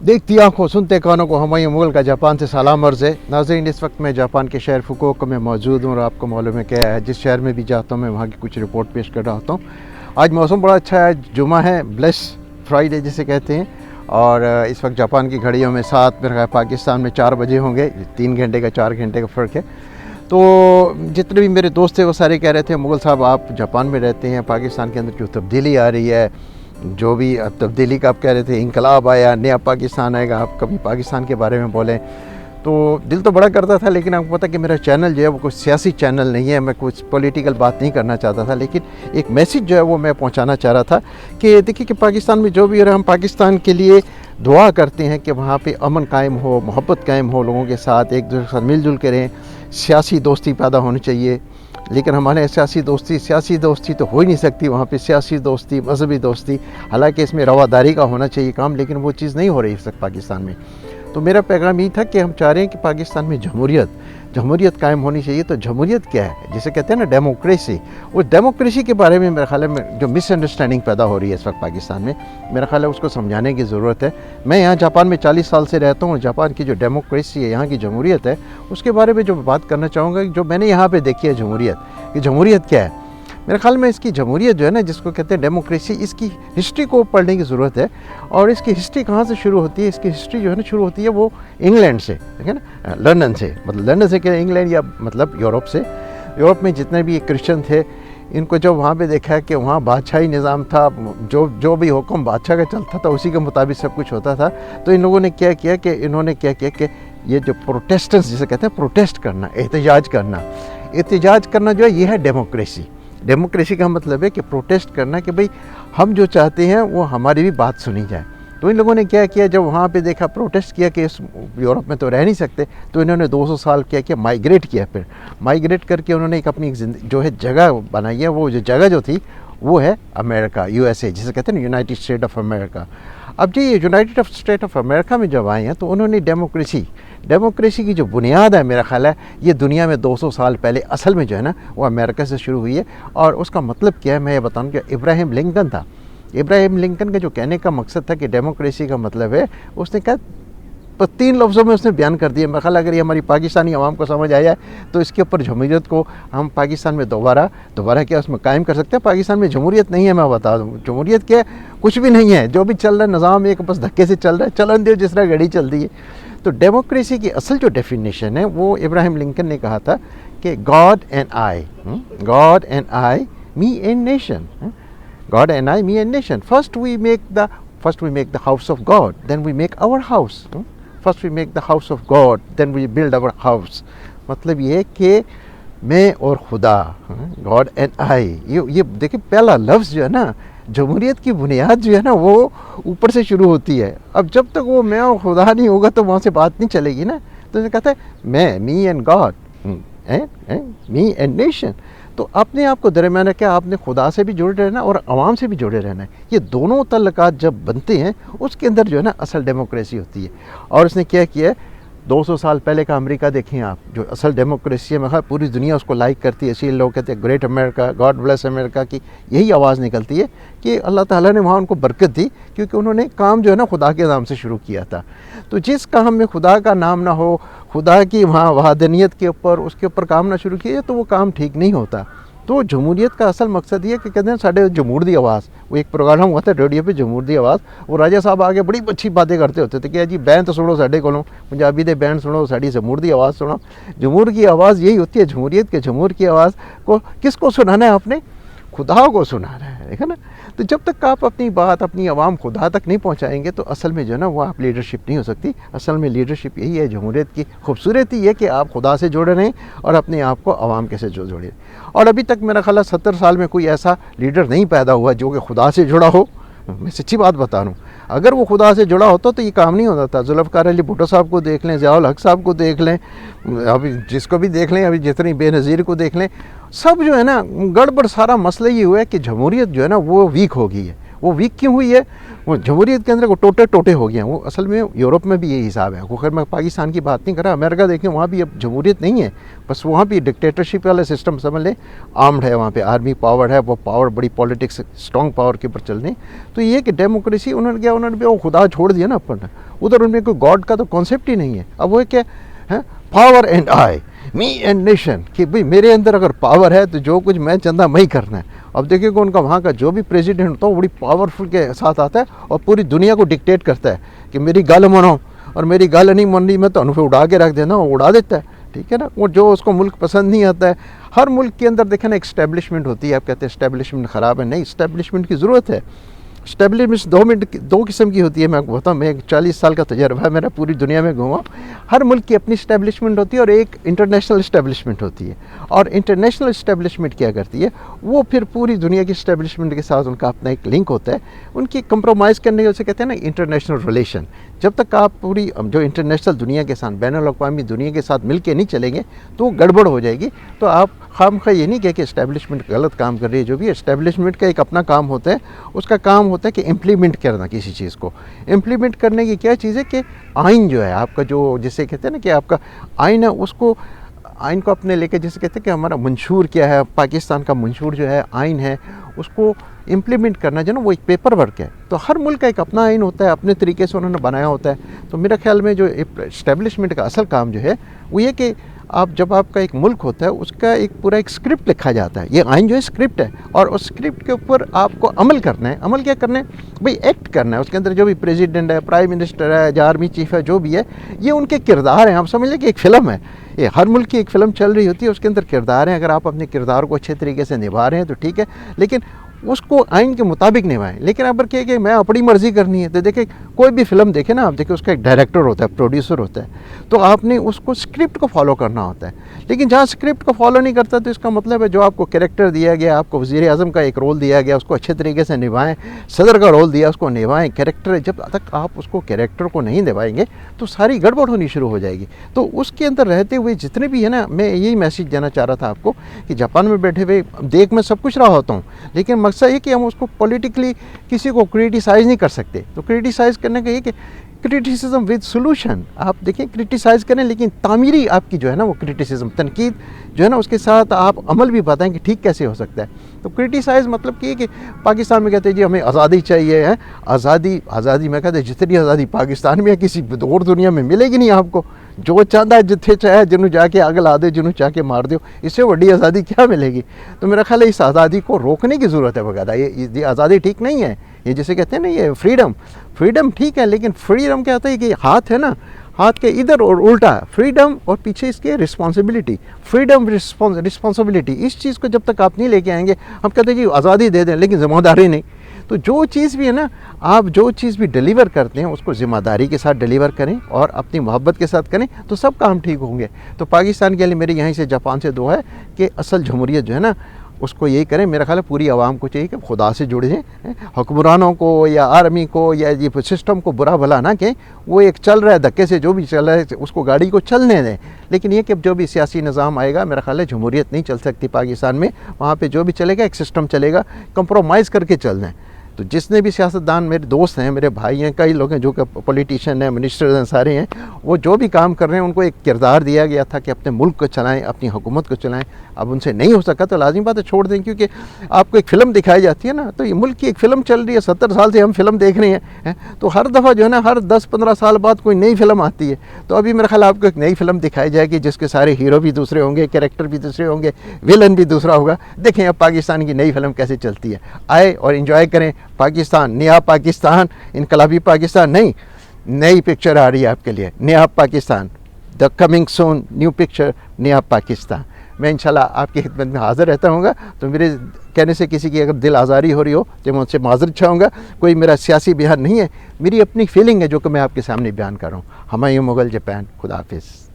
देखती आंखों सुनते कानों को हमायूं मुगल का जापान से सलाम अर्ज़ है। नाज़रीन, इस वक्त मैं जापान के शहर फुकुओका में मौजूद हूँ और आपको मालूम है क्या है, जिस शहर में भी जाता हूँ मैं वहाँ की कुछ रिपोर्ट पेश कर रहा होता हूँ। आज मौसम बड़ा अच्छा है, जुमा है, ब्लेस फ्राइडे जिसे कहते हैं। और इस वक्त जापान की घड़ियों में 7 मेरे ख्याल पाकिस्तान में 4 बजे होंगे। 3 घंटे का 4 घंटे का फ़र्क है। तो जितने भी मेरे दोस्त थे वो सारे कह रहे थे मुगल साहब आप जापान में रहते हैं, पाकिस्तान के अंदर जो तब्दीली आ रही है, जो भी तब्दीली का आप कह रहे थे, इंकलाब आया, नया पाकिस्तान आएगा, आप कभी पाकिस्तान के बारे में बोलें। तो दिल तो बड़ा करता था, लेकिन आपको पता कि मेरा चैनल जो है वो कोई सियासी चैनल नहीं है, मैं कुछ पॉलिटिकल बात नहीं करना चाहता था, लेकिन एक मैसेज जो है वो मैं पहुंचाना चाह रहा था कि देखिए कि पाकिस्तान में जो भी हो रहा है, हम पाकिस्तान के लिए दुआ करते हैं कि वहाँ पे अमन कायम हो, मोहब्बत कायम हो, लोगों के साथ एक दूसरे के साथ मिल जुल के रहें, सियासी दोस्ती पैदा होनी चाहिए। लेकिन हमारे सियासी दोस्ती तो हो ही नहीं सकती वहाँ पे, सियासी दोस्ती, मजहबी दोस्ती, हालांकि इसमें रवादारी का होना चाहिए काम, लेकिन वो चीज़ नहीं हो रही इस वक्त पाकिस्तान में। तो मेरा पैगाम ये था कि हम चाह रहे हैं कि पाकिस्तान में जमहूरियत कायम होनी चाहिए। तो जमहूरियत क्या है, जिसे कहते हैं ना डेमोक्रेसी, वो डेमोक्रेसी के बारे में मेरे ख्याल में जो मिसअंडरस्टैंडिंग पैदा हो रही है इस वक्त पाकिस्तान में, मेरा ख्याल है उसको समझाने की ज़रूरत है। मैं यहाँ जापान में 40 साल से रहता हूँ, जापान की जो डेमोक्रेसी है, यहाँ की जमहूरियत है, उसके बारे में जो बात करना चाहूँगा, जो मैंने यहाँ पर देखी है जमहूरियत, कि जमहूरियत क्या है। मेरे ख्याल में इसकी जमहूरियत जो है ना, जिसको कहते हैं डेमोक्रेसी, इसकी हिस्ट्री को पढ़ने की ज़रूरत है। और इसकी हिस्ट्री कहाँ से शुरू होती है, इसकी हिस्ट्री जो है ना शुरू होती है वो इंग्लैंड से, ठीक है ना, लंदन से, मतलब लंदन से क्या, इंग्लैंड या मतलब यूरोप से। यूरोप में जितने भी क्रिश्चियन थे, इनको जब वहाँ पे देखा कि वहाँ बादशाही निज़ाम था, जो भी हुक्म बादशाह का चलता था उसी के मुताबिक सब कुछ होता था। तो इन लोगों ने क्या किया कि इन्होंने क्या किया कि ये जो प्रोटेस्टेंट्स जिसे कहते हैं, प्रोटेस्ट करना, एहतजाज करना जो है ये है डेमोक्रेसी। डेमोक्रेसी का मतलब है कि प्रोटेस्ट करना, कि भाई हम जो चाहते हैं वो हमारी भी बात सुनी जाए। तो इन लोगों ने क्या किया, जब वहाँ पे देखा, प्रोटेस्ट किया कि इस यूरोप में तो रह नहीं सकते, तो इन्होंने 200 साल क्या किया, माइग्रेट किया। फिर माइग्रेट करके उन्होंने एक अपनी जो है जगह बनाई है। वो जो जगह जो थी वो है अमेरिका, USA, जिसे कहते हैं ना यूनाइटेड स्टेट ऑफ अमेरिका। अब जी ये यूनाइटेड स्टेट ऑफ अमेरिका में जब आए हैं तो उन्होंने डेमोक्रेसी की जो बुनियाद है, मेरा ख्याल है ये दुनिया में 200 साल पहले असल में जो है ना वो अमेरिका से शुरू हुई है। और उसका मतलब क्या है मैं ये बताऊँ कि इब्राहिम लिंकन था। इब्राहिम लिंकन का जो कहने का मकसद था कि डेमोक्रेसी का मतलब है, उसने कहा 3 लफ्ज़ों में उसने बयान कर दिया। मेरा ख्याल अगर ये हमारी पाकिस्तानी आवाम को समझ आया है तो इसके ऊपर जमहूरियत को हम पाकिस्तान में दोबारा क्या उसमें कायम कर सकते हैं। पाकिस्तान में जमहूरियत नहीं है, मैं बता दूँ जमहूरियत क्या है, कुछ भी नहीं है। जो भी चल रहा है निज़ाम एक बस धक्के से चल रहा है, चलन दो जिस तरह घड़ी चल रही है। तो डेमोक्रेसी की असल जो डेफिनेशन है वो इब्राहिम लिंकन ने कहा था कि God and I me and nation, God and I me and nation, first we make the house of God, then we make our house, first we make the house of God, then we build our house. मतलब ये कि मैं और खुदा, God and आई, ये देखिए पहला लफ्ज़ जो है ना, जमहूरियत की बुनियाद जो है ना वो ऊपर से शुरू होती है। अब जब तक वो मैं और खुदा नहीं होगा तो वहाँ से बात नहीं चलेगी ना। तो ये कहता है मैं, me and God, me and nation. तो अपने आप को दरमियान क्या, आपने खुदा से भी जुड़े रहना और आवाम से भी जुड़े रहना है। ये दोनों तल्लकात जब बनते हैं उसके अंदर जो है ना असल डेमोक्रेसी होती है। और उसने क्या किया, 200 साल पहले का अमेरिका देखें आप, जो असल डेमोक्रेसी है, मैं पूरी दुनिया उसको लाइक करती है। इसीलिए लोग कहते हैं great America, God bless America की यही आवाज़ निकलती है कि अल्लाह ताला ने वहाँ उनको बरकत दी, क्योंकि उन्होंने काम जो है ना खुदा के नाम से शुरू किया था। तो जिस काम में खुदा का नाम ना हो, खुदा की वहाँ वहादनियत के ऊपर, उसके ऊपर काम ना शुरू किया तो वो काम ठीक नहीं होता। तो जमहूरियत का असल मकसद ये कि कहते हैं साढ़े जमहूर दी आवाज़, वो एक प्रोग्राम हुआ था रेडियो पे, जमहूर दी आवाज़, वो राजा साहब आगे बड़ी अच्छी बातें करते होते थे कि जी बैन तो सुनो साढ़े कोलों, पंजाबी दे बैन सुनो, साड़ी जमहूर दी आवाज़ सुनो। जमहूर की आवाज़ यही होती है जमहूरियत के। जमहूर की आवाज़ को किसको सुनाना है, आपने खुदा को सुनाना है, देखा ना। तो जब तक आप अपनी बात अपनी आवाम खुदा तक नहीं पहुंचाएंगे तो असल में जो है ना वो आप लीडरशिप नहीं हो सकती। असल में लीडरशिप यही है, जमहूरियत की खूबसूरती है कि आप खुदा से जुड़े रहें और अपने आप को आवाम के से जोड़े। और अभी तक मेरा ख्याल 70 साल में कोई ऐसा लीडर नहीं पैदा हुआ जो कि खुदा से जुड़ा हो। मैं सच्ची बात बता रहा हूँ, अगर वो खुदा से जुड़ा होता तो ये काम नहीं होता था। जुल्फ़िकार अली भुट्टो साहब को देख लें, ज़ियाउल हक साहब को देख लें, अभी जिसको भी देख लें, अभी जितनी बेनज़ीर को देख लें, सब जो है ना गड़बड़। सारा मसला ये हुआ है कि जमहूरियत जो है ना वो वीक हो गई है। वो वीक क्यों हुई है? वो जमहूरियत के अंदर वो टोटे टोटे हो गए हैं। वो असल में यूरोप में भी यही हिसाब है। खैर मैं पाकिस्तान की बात नहीं कर रहा, अमेरिका देखें वहाँ भी अब जमहूरियत नहीं है, बस वहाँ भी डिक्टेटरशिप वाला सिस्टम समझ लें, आर्म्ड है, वहाँ पे आर्मी पावर है, वो पावर बड़ी पॉलिटिक्स स्ट्रॉन्ग पावर के ऊपर चल रही। तो ये कि डेमोक्रेसी उन्होंने भी वो खुदा छोड़ दिया ना अपन, उधर उनमें कोई गॉड का तो कॉन्सेप्ट ही नहीं है। अब वो क्या है, power and I, me and nation, कि भाई मेरे अंदर अगर पावर है तो जो कुछ मैं चाहता मैं ही करना है। अब देखिएगा उनका वहाँ का जो भी प्रेसिडेंट होता है वो बड़ी पावरफुल के साथ आता है और पूरी दुनिया को डिक्टेट करता है कि मेरी गल मनो, और मेरी गल नहीं मननी मैं तो उन्हें उड़ा के रख देना, वो उड़ा देता है, ठीक है ना। वो जो उसको मुल्क पसंद नहीं आता है, हर मुल्क के अंदर देखें ना इस्टेब्लिशमेंट होती है। आप कहते हैं इस्टेब्लिशमेंट ख़राब है, नहीं, इस्टेब्लिशमेंट की ज़रूरत है। इस्टेब्लिशमेंट दो किस्म की होती है। मैं बताऊँ, मैं 40 साल का तजर्बा है मेरा, पूरी दुनिया में घूमा। हर मुल्क की अपनी इस्टेब्लिशमेंट होती है और एक इंटरनेशनल इस्टेब्लिशमेंट होती है। और इंटरनेशनल इस्टेब्लिशमेंट क्या करती है, वो फिर पूरी दुनिया की इस्टेब्लिशमेंट के साथ उनका अपना एक लिंक होता है, उनकी कंप्रोमाइज़ करने के, उसे कहते हैं ना इंटरनेशनल रिलेशन। जब तक आप पूरी जो इंटरनेशनल दुनिया के साथ, बैनुल-अक़वामी दुनिया के साथ मिल के नहीं चलेंगे तो गड़बड़ हो जाएगी। तो आप खामखा ये नहीं कह कि इस्टेब्लिशमेंट गलत काम कर रही है। जो भी इस्टेब्लिशमेंट का एक अपना काम होता है, उसका काम होता है कि इम्प्लीमेंट करना किसी चीज़ को। इम्प्लीमेंट करने की क्या चीज़ है कि आइन जो है आपका, जो जिसे कहते हैं ना कि आपका आइन है, उसको आइन को अपने लेके, जैसे कहते हैं कि हमारा मंशूर क्या है, पाकिस्तान का मंशूर जो है आइन है, उसको इम्प्लीमेंट करना जो ना वो एक पेपर वर्क है। तो हर मुल्क का एक अपना आइन होता है, अपने तरीके से उन्होंने बनाया होता है। तो मेरा ख्याल में जो इस्टेब्लिशमेंट का असल काम जो है वो ये कि आप जब आपका एक मुल्क होता है उसका एक पूरा एक स्क्रिप्ट लिखा जाता है। ये आइन जो है स्क्रिप्ट है, और उस स्क्रिप्ट के ऊपर आपको अमल करना है। अमल क्या करना है भाई, एक्ट करना है। उसके अंदर जो भी प्रेसिडेंट है, प्राइम मिनिस्टर है, जो आर्मी चीफ है, जो भी है, ये उनके किरदार हैं। आप समझ लें कि एक फ़िल्म है, ये हर मुल्क की एक फ़िल्म चल रही होती है, उसके अंदर किरदार हैं। अगर आप अपने किरदार को अच्छे तरीके से निभा रहे हैं तो ठीक है, लेकिन उसको आइन के मुताबिक निभाएं। लेकिन अगर कहे कि मैं अपनी मर्ज़ी करनी है, तो देखिए कोई भी फिल्म देखें ना आप, देखिए उसका एक डायरेक्टर होता है, प्रोड्यूसर होता है, तो आपने उसको स्क्रिप्ट को फॉलो करना होता है। लेकिन जहाँ स्क्रिप्ट को फॉलो नहीं करता तो इसका मतलब है जो आपको कैरेक्टर दिया गया, आपको वज़ीर आज़म का एक रोल दिया गया, उसको अच्छे तरीके से निभाएं, सदर का रोल दिया उसको निभाएं। कैरेक्टर, जब तक आप उसको कैरेक्टर को नहीं निभाएंगे तो सारी गड़बड़ होनी शुरू हो जाएगी। तो उसके अंदर रहते हुए जितने भी है ना, मैं यही मैसेज देना चाह रहा था आपको कि जापान में बैठे हुए देख मैं सब कुछ रहा होता हूँ, लेकिन मकसद ये कि हम उसको पॉलिटिकली किसी को क्रिटिसाइज़ नहीं कर सकते। तो क्रिटिसाइज़ करने का ये कि क्रिटिसिज्म विद सोल्यूशन, आप देखिए क्रिटिसाइज़ करें लेकिन तामीरी आपकी जो है ना वो क्रिटिसिज्म, तनकीद जो है ना उसके साथ आप अमल भी बताएं कि ठीक कैसे हो सकता है। तो क्रिटिसाइज़ मतलब कि पाकिस्तान में कहते हैं जी हमें आज़ादी चाहिए है, आज़ादी मैं कहते जितनी आज़ादी पाकिस्तान में है किसी और दुनिया में मिलेगी नहीं आपको। जो चाहता है जिथे चाहे जिन्हों जाके आग ला दो, जिन्हों चाह के मार दो, इससे बड़ी आज़ादी क्या मिलेगी। तो मेरा ख्याल है इस आज़ादी को रोकने की ज़रूरत है बकायदा। ये आज़ादी ठीक नहीं है। ये जैसे कहते हैं ना ये फ्रीडम ठीक है, लेकिन फ्रीडम क्या होता है कि हाथ है ना, हाथ के इधर और उल्टा फ्रीडम और पीछे इसके रिस्पॉन्सिबिलिटी, फ्रीडम रिस्पॉन्सिबिलिटी, इस चीज़ को जब तक आप नहीं लेके आएंगे, हम कहते हैं जी आज़ादी दे दें लेकिन ज़िम्मेदारी नहीं। तो जो चीज़ भी है ना, आप जो चीज़ भी डिलीवर करते हैं उसको ज़िम्मेदारी के साथ डिलीवर करें और अपनी मोहब्बत के साथ करें तो सब काम ठीक होंगे। तो पाकिस्तान के लिए मेरी यहीं से जापान से दुआ है कि असल जमहूरियत जो है ना उसको यही करें। मेरा ख्याल है पूरी आवाम को चाहिए कि खुदा से जुड़े हैं, हुक्मरानों को या आर्मी को या ये सिस्टम को बुरा भला ना कहें। वो एक चल रहा है धक्के से, जो भी चल रहा है उसको गाड़ी को चलने दें, लेकिन ये कि जो भी सियासी निज़ाम आएगा, मेरा ख्याल है जमहूरियत नहीं चल सकती पाकिस्तान में। वहाँ पे जो भी चलेगा एक सिस्टम चलेगा, कंप्रोमाइज़ करके चल दें। तो जितने भी सियासतदान मेरे दोस्त हैं, मेरे भाई हैं, कई लोग हैं जो कि पॉलिटिशियन हैं, मिनिस्टर्स हैं, सारे हैं, वो जो भी काम कर रहे हैं उनको एक किरदार दिया गया था कि अपने मुल्क को चलाएं, अपनी हुकूमत को चलाएं। अब उनसे नहीं हो सका तो लाजिम बात है छोड़ दें, क्योंकि आपको एक फ़िल्म दिखाई जाती है ना, तो ये मुल्क की एक फ़िल्म चल रही है, 70 साल से हम फिल्म देख रहे हैं। तो हर दफ़ा जो है ना हर 10-15 साल बाद कोई नई फिल्म आती है। तो अभी मेरा ख्याल आपको एक नई फिल्म दिखाई जाएगी जिसके सारे हीरो भी दूसरे होंगे, कैरेक्टर भी दूसरे होंगे, विलन भी दूसरा होगा। देखें अब पाकिस्तान की नई फिल्म कैसे चलती है। आए और इन्जॉय करें पाकिस्तान, नया पाकिस्तान, इनकलाबी पाकिस्तान नहीं, नई पिक्चर आ रही है आपके लिए, नया Pakistan, the coming soon new picture नया पाकिस्तान। मैं इंशाल्लाह आपकी खिदमत में हाज़िर रहता हूँगा। तो मेरे कहने से किसी की अगर दिल आज़ारी हो रही हो तो मैं उनसे माज़रत चाहूँगा। कोई मेरा सियासी बयान नहीं है, मेरी अपनी फीलिंग है जो कि मैं आपके सामने बयान कर रहा हूँ। हमायूं मुग़ल जापान, खुदा हाफिज़।